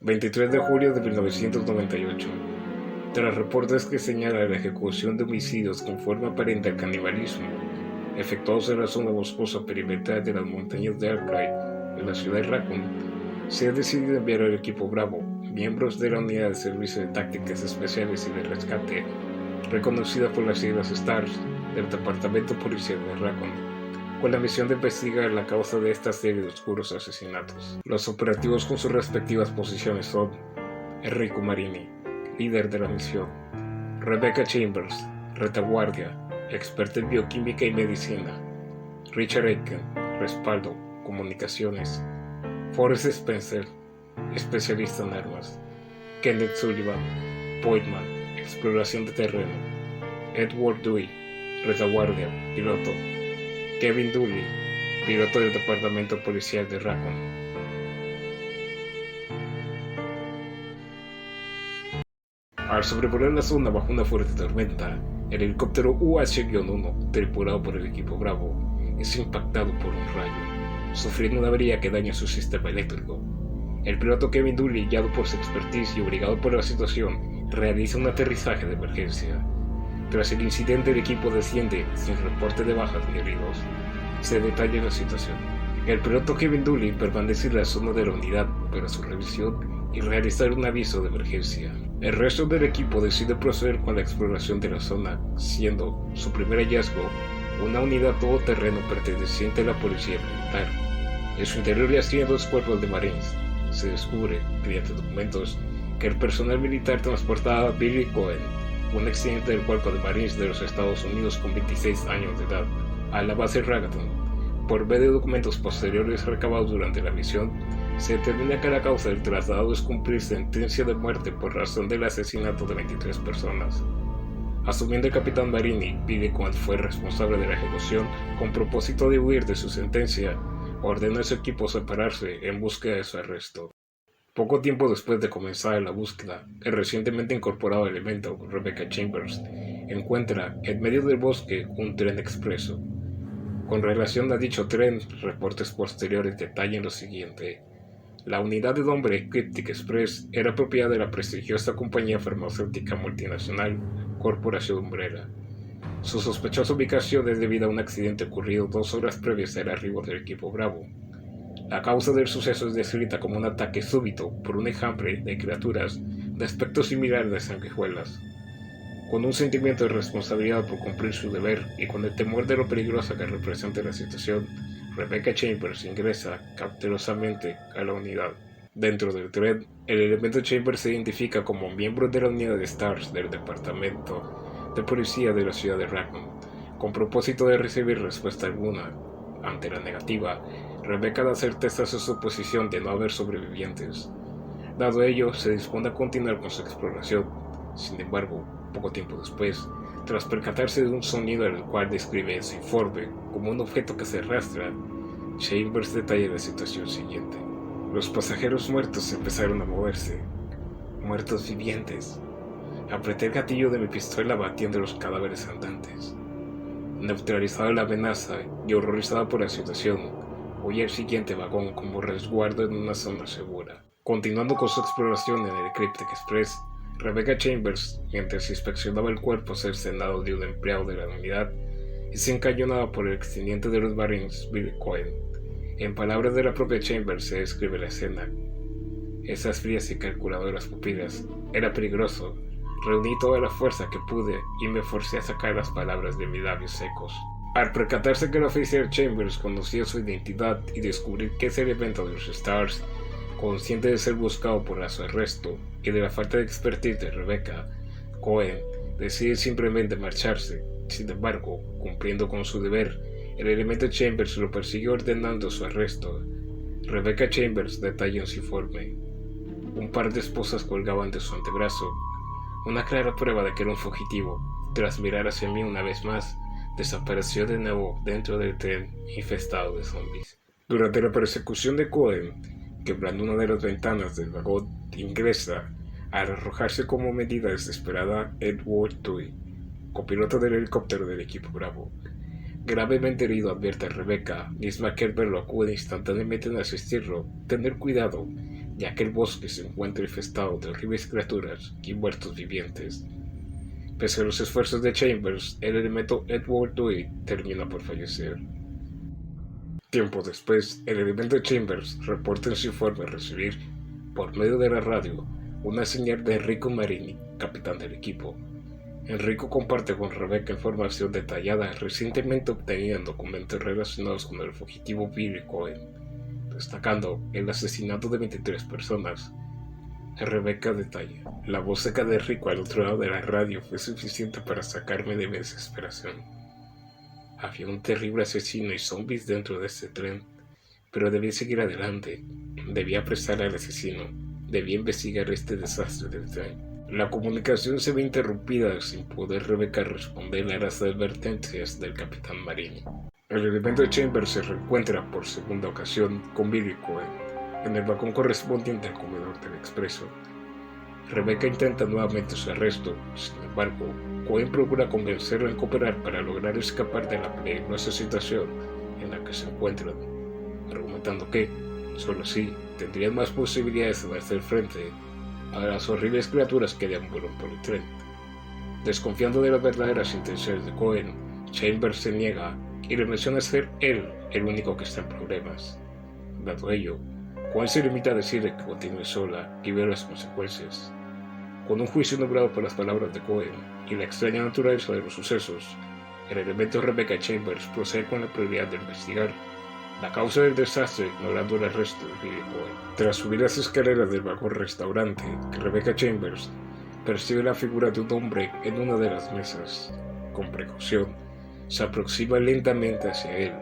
23 de julio de 1998. Tras reportes que señalan la ejecución de homicidios con forma aparente al canibalismo, efectuados en la zona boscosa perimetral de las montañas de Alcray, en la ciudad de Raccoon, se ha decidido enviar al equipo Bravo, miembros de la Unidad de Servicio de Tácticas Especiales y de Rescate, reconocida por las siglas STARS, del Departamento Policial de Raccoon, con la misión de investigar la causa de esta serie de oscuros asesinatos. Los operativos con sus respectivas posiciones son Enrico Marini, líder de la misión; Rebecca Chambers, retaguardia, experta en bioquímica y medicina; Richard Aiken, respaldo, comunicaciones; Forrest Spencer, especialista en armas; Kenneth Sullivan, Poitman, exploración de terreno; Edward Dewey, retaguardia, piloto; Kevin Dooley, piloto del Departamento Policial de Raccoon. Al sobrevolar la zona bajo una fuerte tormenta, el helicóptero UH-1, tripulado por el equipo Bravo, es impactado por un rayo, sufriendo una avería que daña su sistema eléctrico. El piloto Kevin Dooley, guiado por su expertise y obligado por la situación, realiza un aterrizaje de emergencia. Tras el incidente, el equipo desciende sin reporte de bajas ni heridos. Se detalla la situación. El piloto Kevin Dooley permanece en la zona de la unidad para su revisión y realizar un aviso de emergencia. El resto del equipo decide proceder con la exploración de la zona, siendo su primer hallazgo una unidad todoterreno perteneciente a la policía militar. En su interior yacían dos cuerpos de Marines. Se descubre, mediante documentos, que el personal militar transportaba a Billy Cohen, un accidente del Cuerpo de Marines de los Estados Unidos con 26 años de edad, a la base Ragaton. Por medio de documentos posteriores recabados durante la misión, se determina que la causa del traslado es cumplir sentencia de muerte por razón del asesinato de 23 personas. Asumiendo el capitán Marini, Billy Cohen fue responsable de la ejecución con propósito de huir de su sentencia, ordenó a su equipo separarse en búsqueda de su arresto. Poco tiempo después de comenzar la búsqueda, el recientemente incorporado elemento, Rebecca Chambers, encuentra en medio del bosque un tren expreso. Con relación a dicho tren, reportes posteriores detallan lo siguiente. La unidad de nombre Cryptic Express era propiedad de la prestigiosa compañía farmacéutica multinacional Corporación Umbrella. Su sospechosa ubicación es debido a un accidente ocurrido 2 horas previas al arribo del equipo Bravo. La causa del suceso es descrita como un ataque súbito por un enjambre de criaturas de aspecto similar a sanguijuelas. Con un sentimiento de responsabilidad por cumplir su deber y con el temor de lo peligrosa que representa la situación, Rebecca Chambers ingresa cautelosamente a la unidad. Dentro del tren, el elemento Chambers se identifica como miembro de la unidad de STARS del Departamento de Policía de la ciudad de Raccoon, con propósito de recibir respuesta alguna. Ante la negativa, Rebecca da certeza a su suposición de no haber sobrevivientes. Dado ello, se dispone a continuar con su exploración. Sin embargo, poco tiempo después, tras percatarse de un sonido el cual describe en su informe como un objeto que se arrastra, Chambers detalla la situación siguiente. Los pasajeros muertos empezaron a moverse. Muertos vivientes. Apreté el gatillo de mi pistola batiendo los cadáveres andantes. Neutralizada la amenaza y horrorizada por la situación, huí al siguiente vagón como resguardo en una zona segura. Continuando con su exploración en el Cryptic Express, Rebecca Chambers, mientras inspeccionaba el cuerpo cercenado de un empleado de la unidad, es encañonada por el exteniente de los Marines, Billy Cohen. En palabras de la propia Chambers se describe la escena. Esas frías y calculadoras pupilas. Era peligroso. Reuní toda la fuerza que pude y me forcé a sacar las palabras de mis labios secos. Al percatarse que el oficial Chambers conocía su identidad y descubrir que ese elemento de los STARS, consciente de ser buscado por su arresto y de la falta de expertise de Rebecca, Cohen decide simplemente marcharse. Sin embargo, cumpliendo con su deber, el elemento Chambers lo persiguió ordenando su arresto. Rebecca Chambers detalla en su informe. Un par de esposas colgaban de su antebrazo, una clara prueba de que era un fugitivo. Tras mirar hacia mí una vez más, desapareció de nuevo dentro del tren infestado de zombies. Durante la persecución de Cohen, quebrando una de las ventanas del vagón, ingresa, al arrojarse como medida desesperada, Edward Dewey, copiloto del helicóptero del equipo Bravo. Gravemente herido, advierte a Rebecca, misma que al verlo acude instantáneamente en asistirlo, tener cuidado, ya que el bosque se encuentra infestado de horribles criaturas y muertos vivientes. Pese a los esfuerzos de Chambers, el elemento Edward Dewey termina por fallecer. Tiempo después, el elemento Chambers reporta en su informe recibir, por medio de la radio, una señal de Enrico Marini, capitán del equipo. Enrico comparte con Rebecca información detallada recientemente obtenida en documentos relacionados con el fugitivo Billy Cohen, destacando el asesinato de 23 personas. Rebecca detalla: la voz seca de Enrico al otro lado de la radio fue suficiente para sacarme de mi desesperación. Había un terrible asesino y zombies dentro de este tren, pero debía seguir adelante. Debía apresar al asesino. Debía investigar este desastre del tren. La comunicación se ve interrumpida sin poder Rebecca responder a las advertencias del capitán Marini. El elemento Chambers se reencuentra por segunda ocasión con Billy Cohen en el vagón correspondiente al comedor del expreso. Rebecca intenta nuevamente su arresto, sin embargo, Cohen procura convencerla en cooperar para lograr escapar de la peligrosa situación en la que se encuentran, argumentando que, solo así, tendrían más posibilidades de hacer frente a las horribles criaturas que deambulan por el tren. Desconfiando de las verdaderas intenciones de Cohen, Chambers se niega y le menciona ser él el único que está en problemas. Dado ello, Cohen se limita a decirle que continúe sola y vea las consecuencias. Con un juicio nublado por las palabras de Cohen y la extraña naturaleza de los sucesos, el elemento Rebecca Chambers procede con la prioridad de investigar la causa del desastre, ignorando el arresto de Billy Cohen. Tras subir las escaleras del vagón restaurante, Rebecca Chambers percibe la figura de un hombre en una de las mesas. Con precaución, se aproxima lentamente hacia él.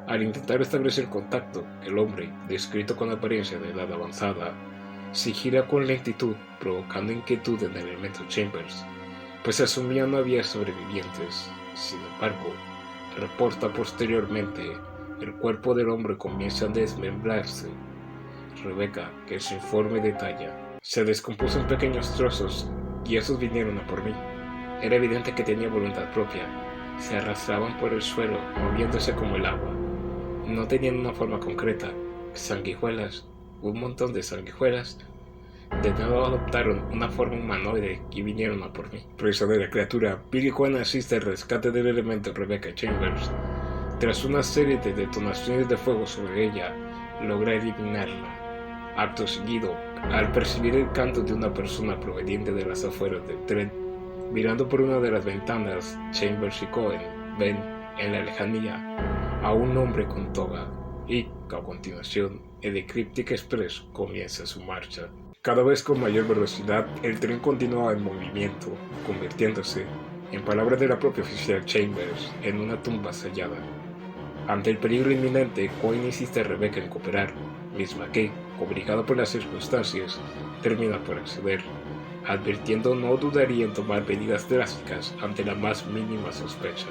Al intentar establecer contacto, el hombre, descrito con apariencia de edad avanzada, se gira con lentitud, provocando inquietud en el elemento Chambers, pues asumía no había sobrevivientes. Sin embargo, reporta posteriormente, el cuerpo del hombre comienza a desmembrarse. Rebecca, que su informe detalla, se descompuso en pequeños trozos y esos vinieron a por mí. Era evidente que tenía voluntad propia. Se arrastraban por el suelo, moviéndose como el agua. No tenían una forma concreta. Sanguijuelas, un montón de sanguijuelas, de nuevo adoptaron una forma humanoide y vinieron a por mí. Presa de la criatura, Billy Cohen asiste al rescate del elemento Rebecca Chambers. Tras una serie de detonaciones de fuego sobre ella, logra eliminarla. Acto seguido, al percibir el canto de una persona proveniente de las afueras del tren, mirando por una de las ventanas, Chambers y Cohen ven, en la lejanía, a un hombre con toga y, a continuación, el Ecliptic Express comienza su marcha. Cada vez con mayor velocidad, el tren continuaba en movimiento, convirtiéndose, en palabras de la propia oficial Chambers, en una tumba sellada. Ante el peligro inminente, Cohen insiste a Rebecca en cooperar, misma que, obligada por las circunstancias, termina por acceder, advirtiendo no dudaría en tomar medidas drásticas ante la más mínima sospecha.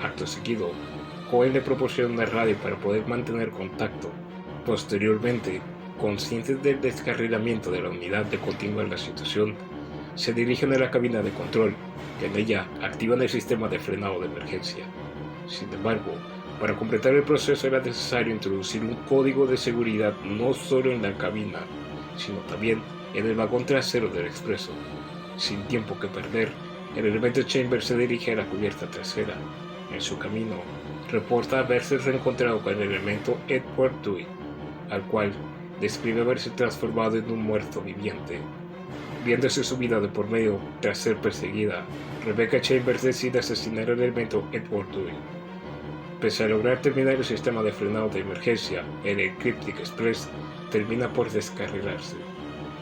Acto seguido, Cohen le proporciona una radio para poder mantener contacto. Posteriormente, conscientes del descarrilamiento de la unidad de continuar la situación, se dirigen a la cabina de control, que en ella activan el sistema de frenado de emergencia. Sin embargo, para completar el proceso era necesario introducir un código de seguridad no solo en la cabina, sino también en el vagón trasero del expreso. Sin tiempo que perder, el elemento Chambers se dirige a la cubierta trasera. En su camino, reporta haberse reencontrado con el elemento Edward Dewey, al cual describe haberse transformado en un muerto viviente. Viéndose su vida de por medio tras ser perseguida, Rebecca Chambers decide asesinar al elemento Edward Dewey. Pese a lograr terminar el sistema de frenado de emergencia, el Ecliptic Express termina por descarrilarse.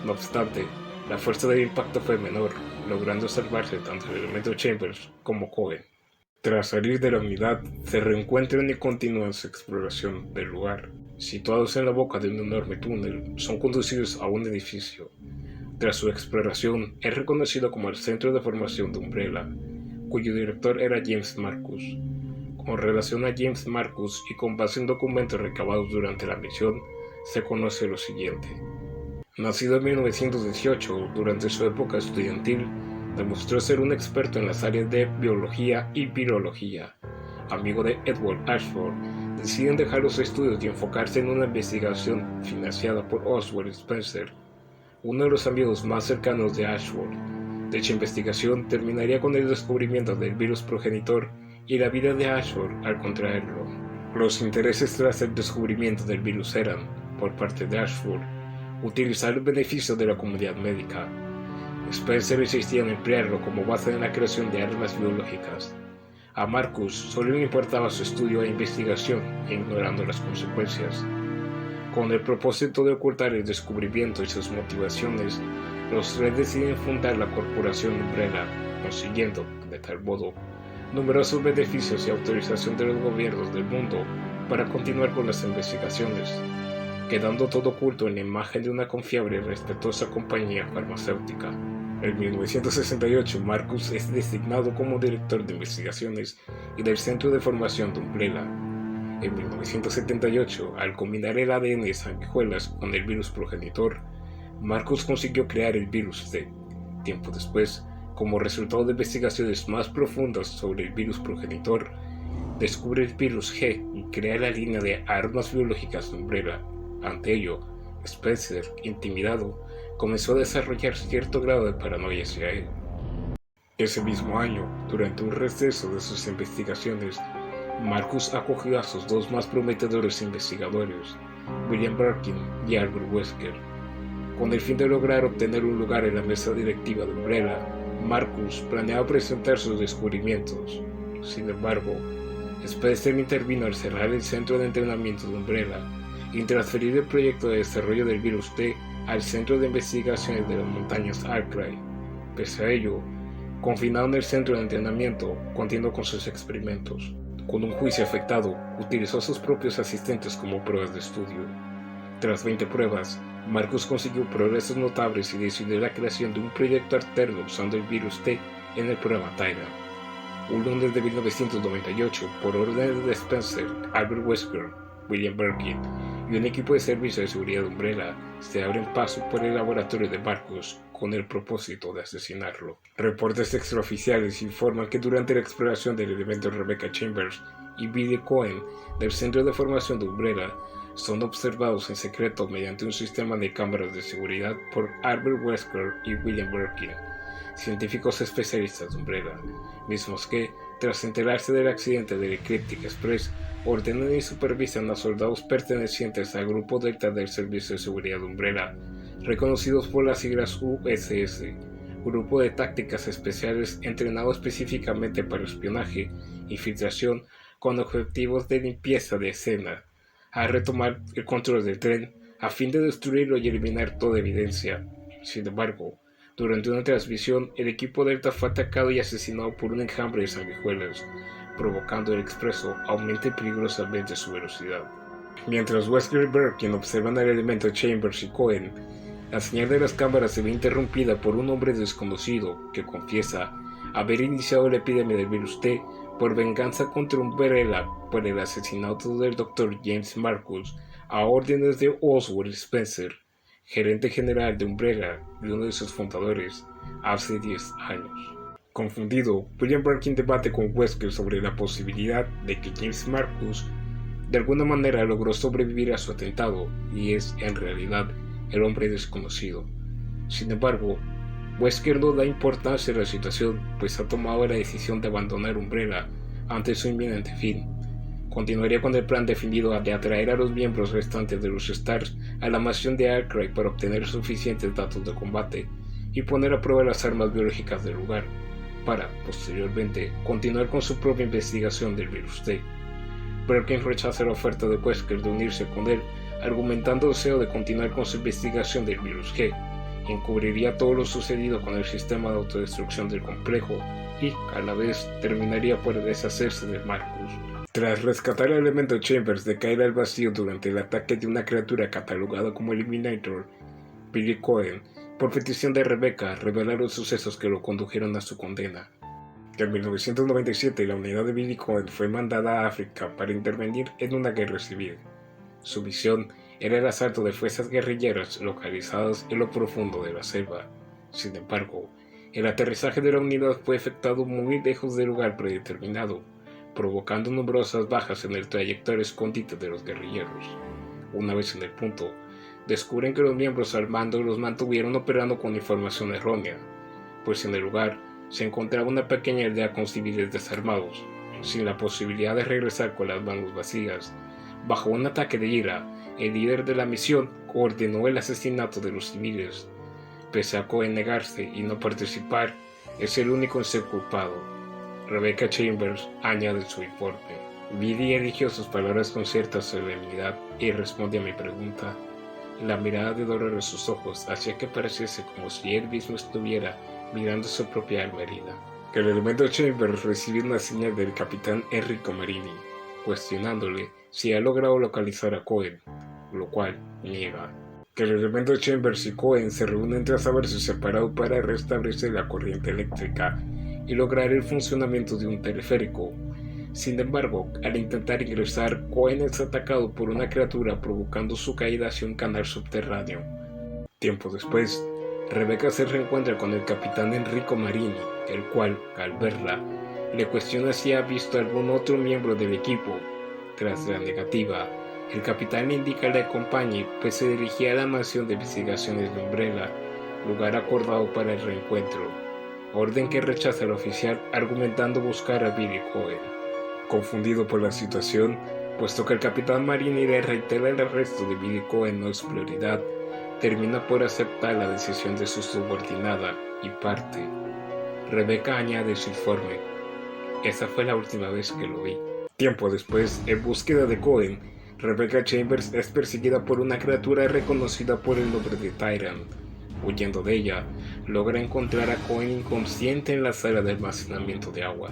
No obstante, la fuerza del impacto fue menor, logrando salvarse tanto el elemento Chambers como Cohen. Tras salir de la unidad, se reencuentran y continúan su exploración del lugar. Situados en la boca de un enorme túnel, son conducidos a un edificio. Tras su exploración, es reconocido como el centro de formación de Umbrella, cuyo director era James Marcus. Con relación a James Marcus y con base en documentos recabados durante la misión, se conoce lo siguiente. Nacido en 1918, durante su época estudiantil, demostró ser un experto en las áreas de biología y virología. Amigo de Edward Ashford, deciden dejar los estudios y enfocarse en una investigación financiada por Oswald Spencer, uno de los amigos más cercanos de Ashford. Dicha investigación terminaría con el descubrimiento del virus progenitor y la vida de Ashford al contraerlo. Los intereses tras el descubrimiento del virus eran, por parte de Ashford, utilizar el beneficio de la comunidad médica. Spencer insistía en emplearlo como base en la creación de armas biológicas. A Marcus solo le importaba su estudio e investigación, ignorando las consecuencias. Con el propósito de ocultar el descubrimiento y sus motivaciones, los tres deciden fundar la corporación Umbrella, consiguiendo, de tal modo, numerosos beneficios y autorización de los gobiernos del mundo para continuar con las investigaciones, quedando todo oculto en la imagen de una confiable y respetuosa compañía farmacéutica. En 1968, Marcus es designado como director de investigaciones y del Centro de Formación de Umbrella. En 1978, al combinar el ADN de sanguijuelas con el virus progenitor, Marcus consiguió crear el virus T. Tiempo después, como resultado de investigaciones más profundas sobre el virus progenitor, descubre el virus G y crea la línea de armas biológicas de Umbrella. Ante ello, Spencer, intimidado, comenzó a desarrollar cierto grado de paranoia hacia él. Ese mismo año, durante un receso de sus investigaciones, Marcus acogió a sus dos más prometedores investigadores, William Birkin y Albert Wesker. Con el fin de lograr obtener un lugar en la mesa directiva de Umbrella, Marcus planeaba presentar sus descubrimientos. Sin embargo, Spencer intervino al cerrar el centro de entrenamiento de Umbrella y transferir el proyecto de desarrollo del virus T al Centro de Investigaciones de las Montañas Arklay. Pese a ello, confinaron el centro de entrenamiento, continuando con sus experimentos. Con un juicio afectado, utilizó a sus propios asistentes como pruebas de estudio. Tras 20 pruebas, Marcus consiguió progresos notables y decidió la creación de un proyecto alterno usando el virus T en el programa Tyrant. Un lunes de 1998, por órdenes de Spencer, Albert Wesker, William Birkin y un equipo de servicio de seguridad de Umbrella, se abren paso por el laboratorio de Marcus con el propósito de asesinarlo. Reportes extraoficiales informan que durante la exploración del elemento Rebecca Chambers y Billy Cohen del Centro de Formación de Umbrella son observados en secreto mediante un sistema de cámaras de seguridad por Albert Wesker y William Birkin, científicos especialistas de Umbrella, mismos que, tras enterarse del accidente del Ecliptic Express, ordenan y supervisan a soldados pertenecientes al Grupo Delta del Servicio de Seguridad de Umbrella, reconocidos por las siglas USS, Grupo de Tácticas Especiales entrenado específicamente para espionaje, infiltración, con objetivos de limpieza de escena, a retomar el control del tren a fin de destruirlo y eliminar toda evidencia. Sin embargo, durante una transmisión, el equipo Delta fue atacado y asesinado por un enjambre de sanguijuelas, provocando el expreso aumente peligrosamente su velocidad. Mientras Wesker y Birkin observan el elemento Chambers y Cohen, la señal de las cámaras se ve interrumpida por un hombre desconocido que confiesa haber iniciado la epidemia del virus T por venganza contra Umbrella por el asesinato del Dr. James Marcus a órdenes de Oswald Spencer, gerente general de Umbrella y uno de sus fundadores, hace 10 años. Confundido, William Birkin debate con Wesker sobre la posibilidad de que James Marcus de alguna manera logró sobrevivir a su atentado y es, en realidad, el hombre desconocido. Sin embargo, Wesker no da importancia a la situación, pues ha tomado la decisión de abandonar Umbrella ante su inminente fin. Continuaría con el plan definido de atraer a los miembros restantes de los Stars a la mansión de Arklay para obtener suficientes datos de combate y poner a prueba las armas biológicas del lugar, para, posteriormente, continuar con su propia investigación del virus T. Birkin rechaza la oferta de Wesker de unirse con él, argumentando el deseo de continuar con su investigación del virus G, y encubriría todo lo sucedido con el sistema de autodestrucción del complejo y, a la vez, terminaría por deshacerse de Marcus. Tras rescatar el elemento Chambers de caer al vacío durante el ataque de una criatura catalogada como Eliminator, Billy Cohen, por petición de Rebecca, revela los sucesos que lo condujeron a su condena. En 1997, la unidad de Billy Cohen fue mandada a África para intervenir en una guerra civil. Su misión era el asalto de fuerzas guerrilleras localizadas en lo profundo de la selva. Sin embargo, el aterrizaje de la unidad fue efectuado muy lejos del lugar predeterminado, provocando numerosas bajas en el trayectorio escondite de los guerrilleros. Una vez en el punto, descubren que los miembros al mando los mantuvieron operando con información errónea, pues en el lugar se encontraba una pequeña aldea con civiles desarmados, sin la posibilidad de regresar con las manos vacías. Bajo un ataque de ira, el líder de la misión ordenó el asesinato de los civiles. Pese a Cohen negarse y no participar, es el único en ser culpado. Rebecca Chambers añade en su informe. Billy eligió sus palabras con cierta solemnidad y responde a mi pregunta. La mirada de dolor en sus ojos hacía que pareciese como si él mismo estuviera mirando su propia alma herida. El elemento Chambers recibió una señal del capitán Enrico Marini, cuestionándole si ha logrado localizar a Cohen, lo cual niega. Que el elemento Chambers y Cohen se reúnen tras haberse separado para restablecer la corriente eléctrica y lograr el funcionamiento de un teleférico. Sin embargo, al intentar ingresar, Cohen es atacado por una criatura provocando su caída hacia un canal subterráneo. Tiempo después, Rebecca se reencuentra con el capitán Enrico Marini, el cual, al verla, le cuestiona si ha visto algún otro miembro del equipo. Tras la negativa, el capitán le indica que le acompañe, pues se dirigía a la mansión de investigaciones de Umbrella, lugar acordado para el reencuentro, orden que rechaza el oficial argumentando buscar a Billy Cohen. Confundido por la situación, puesto que el capitán Marini le reitera el arresto de Billy Cohen no es prioridad, termina por aceptar la decisión de su subordinada y parte. Rebecca añade su informe. Esa fue la última vez que lo vi. Tiempo después, en búsqueda de Cohen, Rebecca Chambers es perseguida por una criatura reconocida por el nombre de Tyrant. Huyendo de ella, logra encontrar a Cohen inconsciente en la sala de almacenamiento de agua.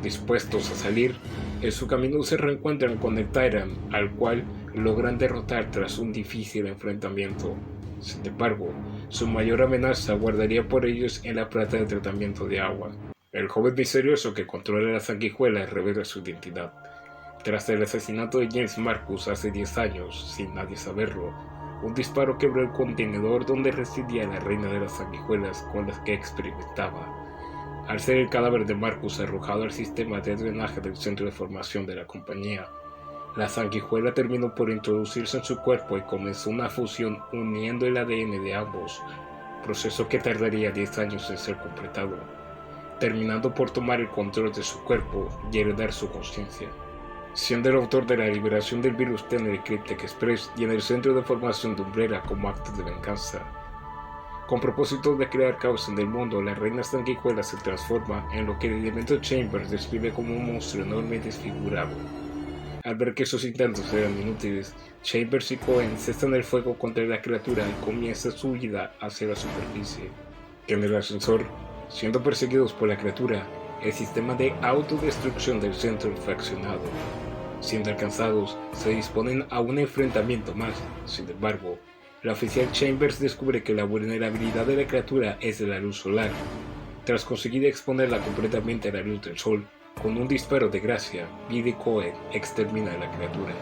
Dispuestos a salir, en su camino se reencuentran con el Tyrant, al cual logran derrotar tras un difícil enfrentamiento. Sin embargo, su mayor amenaza guardaría por ellos en la planta de tratamiento de agua. El joven misterioso que controla las sanguijuelas revela su identidad. Tras el asesinato de James Marcus hace 10 años, sin nadie saberlo, un disparo quebró el contenedor donde residía la reina de las sanguijuelas con las que experimentaba. Al ser el cadáver de Marcus arrojado al sistema de drenaje del centro de formación de la compañía, la sanguijuela terminó por introducirse en su cuerpo y comenzó una fusión uniendo el ADN de ambos, proceso que tardaría 10 años en ser completado, terminando por tomar el control de su cuerpo y heredar su conciencia. Siendo el autor de la liberación del virus T en el Cryptek Express y en el centro de formación de Umbrella como acto de venganza. Con propósito de crear caos en el mundo, la reina sanguijuela se transforma en lo que el elemento Chambers describe como un monstruo enorme y desfigurado. Al ver que sus intentos eran inútiles, Chambers y Cohen cesan el fuego contra la criatura y comienza su huida hacia la superficie. En el ascensor, siendo perseguidos por la criatura, el sistema de autodestrucción del centro fue accionado. Siendo alcanzados, se disponen a un enfrentamiento más. Sin embargo, la oficial Chambers descubre que la vulnerabilidad de la criatura es de la luz solar. Tras conseguir exponerla completamente a la luz del sol, con un disparo de gracia, Billy Cohen extermina a la criatura.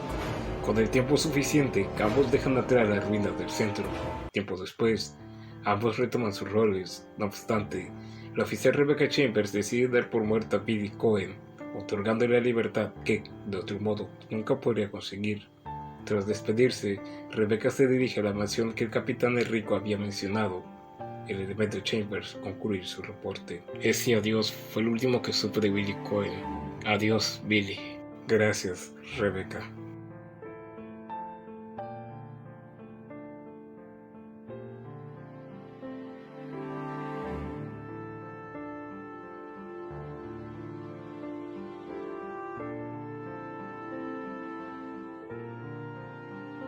Con el tiempo suficiente, ambos dejan atrás las ruinas del centro. Tiempo después, ambos retoman sus roles. No obstante, la oficial Rebecca Chambers decide dar por muerta a Billy Cohen, otorgándole la libertad que, de otro modo, nunca podría conseguir. Tras despedirse, Rebecca se dirige a la mansión que el capitán Enrico había mencionado. El elemento Chambers concluye su reporte. Ese adiós fue el último que supe de Billy Cohen. Adiós, Billy. Gracias, Rebecca.